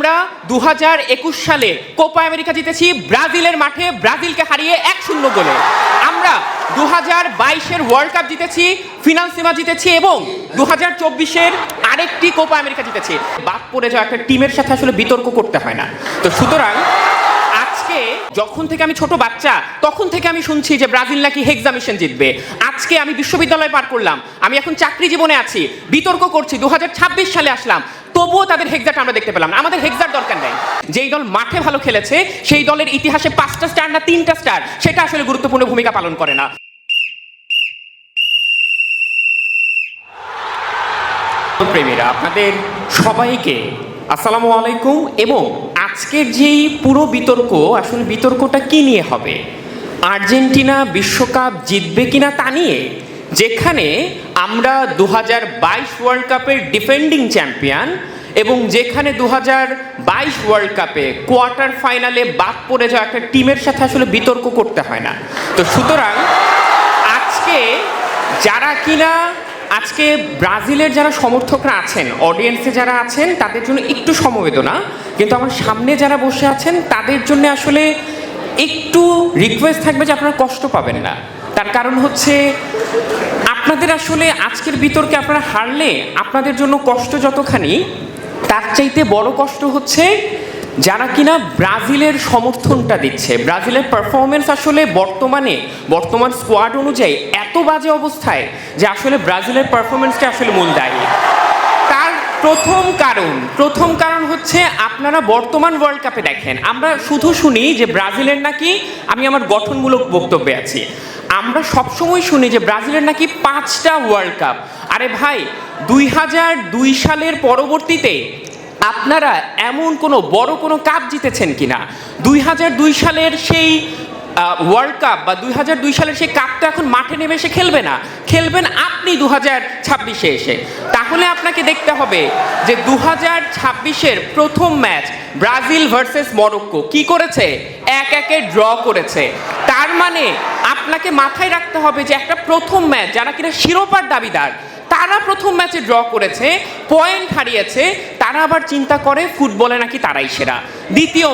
আমরা 2021 সালে Copa America জিতেছি ব্রাজিলের মাঠে ব্রাজিলকে হারিয়ে 1-0 গোলে। আমরা 2022-এর ওয়ার্ল্ড কাপ জিতেছি, ফিনাল সীমা জিতেছি এবং 2024-এর আরেকটি কোপা আমেরিকা জিতেছি। বাদ পড়ে যাওয়া একটা টিমের সাথে আসলে বিতর্ক করতে হয় না। তো সুতরাং আজকে যখন থেকে আমি ছোট বাচ্চা তখন থেকে আমি শুনছি যে ব্রাজিল নাকি হেক্সা মিশন জিতবে। আজকে আমি বিশ্ববিদ্যালয় পার করলাম, আমি এখন চাকরি জীবনে আছি, বিতর্ক করছি, 2026 সালে আসলাম, তবুও তাদের হেক্সাটা আমরা দেখতে পেলাম না। আমাদের হেক্সার দরকার নেই। যেই দল মাঠে ভালো খেলেছে সেই দলের ইতিহাসে 5টা স্টার না 3টা স্টার সেটা আসলে গুরুত্বপূর্ণ ভূমিকা পালন করে না। প্রেমীরা আপনাদের সবাইকে আসসালামু আলাইকুম। এবং আজকের যেই পুরো বিতর্ক, আসলে বিতর্কটা কি নিয়ে হবে? আর্জেন্টিনা বিশ্বকাপ জিতবে কিনা তা নিয়ে, যেখানে আমরা 2022 ওয়ার্ল্ড কাপের ডিফেন্ডিং চ্যাম্পিয়ন এবং যেখানে 2022 ওয়ার্ল্ড কাপে কোয়ার্টার ফাইনালে বাদ পড়ে যাওয়া একটা টিমের সাথে আসলে বিতর্ক করতে হয় না। তো সুতরাং আজকে যারা কিনা আজকে ব্রাজিলের যারা সমর্থকরা আছেন, অডিয়েন্সে যারা আছেন, তাদের জন্য একটু সমবেদনা, কিন্তু আমার সামনে যারা বসে আছেন তাদের জন্য আসলে একটু রিকোয়েস্ট থাকবে যে আপনারা কষ্ট পাবেন না। তার কারণ হচ্ছে আপনাদের আসলে আজকের বিতর্কে আপনারা হারলে আপনাদের জন্য কষ্ট যতখানি, তার চাইতে বড় কষ্ট হচ্ছে যারা কিনা ব্রাজিলের সমর্থনটা দিচ্ছে। ব্রাজিলের পারফরমেন্স আসলে বর্তমান স্কোয়াড অনুযায়ী এত বাজে অবস্থায় যে আসলে ব্রাজিলের পারফরমেন্সটা আসলে মূল দায়ী। তার প্রথম কারণ হচ্ছে আপনারা বর্তমান ওয়ার্ল্ড কাপে দেখেন, আমরা শুধু শুনি যে ব্রাজিলের নাকি, আমি আমার গঠনমূলক বক্তব্যে আছি, আমরা সবসময় শুনি যে ব্রাজিলের নাকি 5টা ওয়ার্ল্ড কাপ। আরে ভাই, 2002 সালের পরবর্তীতে আপনারা এমন কোনো বড় কোনো কাপ জিতেছেন কিনা? 2002 সালের সেই ওয়ার্ল্ড কাপ বা 2002 সালের সেই কাপটা এখন মাঠে নেমে এসে খেলবেন আপনি 2026-এ এসে। তাহলে আপনাকে দেখতে হবে যে 2026-এর প্রথম ম্যাচ ব্রাজিল ভার্সেস মরক্কো কি করেছে? 1-1 ড্র করেছে। তার মানে আপনাকে মাথায় রাখতে হবে যে একটা প্রথম ম্যাচ, যারা কিনা শিরোপার দাবিদার, তারা প্রথম ম্যাচে ড্র করেছে, পয়েন্ট হারিয়েছে, তারা আবার চিন্তা করে ফুটবলে নাকি তারাই সেরা। দ্বিতীয়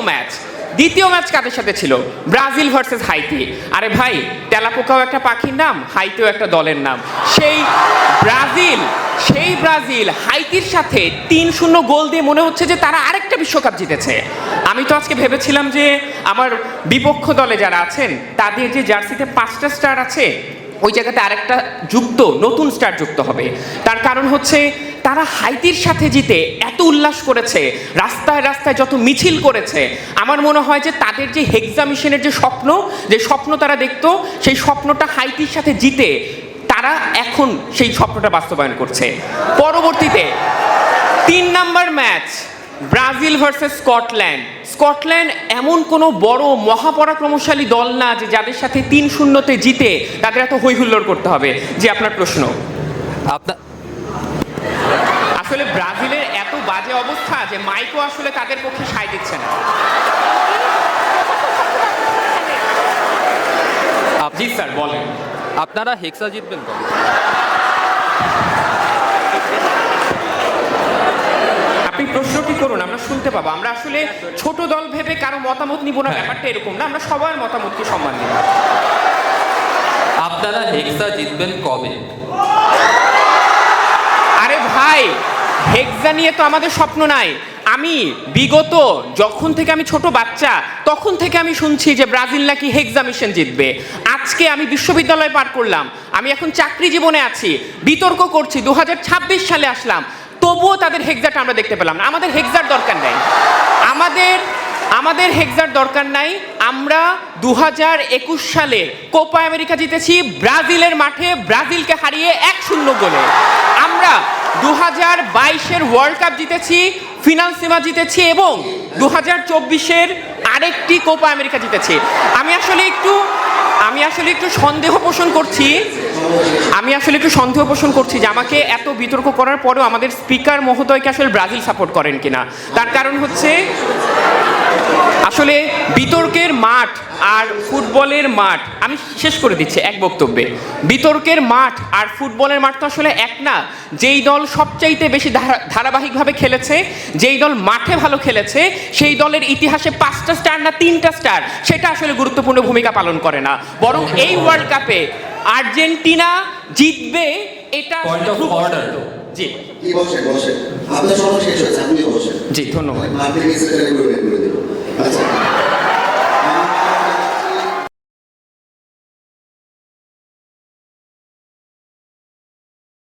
ম্যাচ কাদের সাথে ছিল? Brazil versus Haiti. আরে ভাই, তেলাপোকাও একটা পাখির নাম, হাইতিও একটা দলের নাম। সেই ব্রাজিল হাইতির সাথে 3-0 গোল দিয়ে মনে হচ্ছে যে তারা আরেকটা বিশ্বকাপ জিতেছে। আমি তো আজকে ভেবেছিলাম যে আমার বিপক্ষ দলে যারা আছেন তাদের যে জার্সিতে 5টা স্টার আছে ওই জায়গাতে আরেকটা নতুন স্টার যুক্ত হবে। তার কারণ হচ্ছে তারা হাইতির সাথে জিতে এত উল্লাস করেছে, রাস্তায় রাস্তায় যত মিছিল করেছে, আমার মনে হয় যে তাদের যে হেক্সা মিশনের যে স্বপ্ন তারা দেখতো, সেই স্বপ্নটা হাইতির সাথে জিতে তারা এখন সেই স্বপ্নটা বাস্তবায়ন করছে। পরবর্তীতে 3 number match Brazil versus Scotland এমন কোনো বড় মহাপরাক্রমশালী দল না যে যাদের সাথে 3-0-তে জিতে তাদের এত হইহুল্লোড় করতে হবে। যে আপনার প্রশ্ন, আসলে ব্রাজিলের এত বাজে অবস্থা যে মাইকও আসলে তাদের পক্ষে সায় দিচ্ছে না। জি স্যার বলেন, আপনারা হেক্সা জিতবেন কবে? আপনি প্রশ্নটি করুন, আমরা শুনতে পাবো। আমরা আসলে ছোট দল ভেবে কারো মতামত নিব না, ব্যাপারটা এরকম না। আমরা সবার মতামতকে সম্মান দিব। আপনারা হেক্সা জিতবেন কবে? আরে ভাই, হেক্সা নিয়ে তো আমাদের স্বপ্ন নাই। আমি বিগত যখন থেকে আমি ছোট বাচ্চা তখন থেকে আমি শুনছি যে ব্রাজিল নাকি হেক্সা মিশন জিতবে। আজকে আমি বিশ্ববিদ্যালয় পার করলাম, আমি এখন চাকরি জীবনে আছি, বিতর্ক করছি, 2026 সালে আসলাম, তবুও তাদের হেক্সাটা আমরা দেখতে পেলাম না। আমাদের হেক্সার দরকার নাই, আমাদের হেক্সার দরকার নাই। আমরা 2021 সালে কোপা আমেরিকা জিতেছি ব্রাজিলের মাঠে ব্রাজিলকে হারিয়ে 1-0 গোলে। আমরা 2022-এর ওয়ার্ল্ড কাপ জিতেছি, ফিনাল সীমা জিতেছি এবং 2024-এর আরেকটি কোপা আমেরিকা জিতেছি। আমি আসলে একটু সন্দেহ পোষণ করছি যে আমাকে এত বিতর্ক করার পরেও আমাদের স্পিকার মহোদয়কে আসলে ব্রাজিল সাপোর্ট করেন কিনা। তার কারণ হচ্ছে আসলে বিতর্কের মাঠ আর ফুটবলের মাঠ, আমি শেষ করে দিচ্ছি এক বক্তব্যে। বিতর্কের মাঠ আর ফুটবলের মাঠ তো আসলে এক না। যেই দল সবচাইতে বেশি ধারাবাহিকভাবে খেলেছে, যেই দল মাঠে ভালো খেলেছে, সেই দলের ইতিহাসে 5টা স্টার না 3টা স্টার, সেটা আসলে গুরুত্বপূর্ণ ভূমিকা পালন করে না। বরং এই ওয়ার্ল্ড কাপে আর্জেন্টিনা জিতবে এটা পয়েন্ট অফ অর্ডার। জি কি বসেন বসেন, আপনার সময় শেষ হয়েছে, আপনি বসেন। জি ধন্যবাদ। মার্কেটিং সেক্রেটারি করে দেবো। আচ্ছা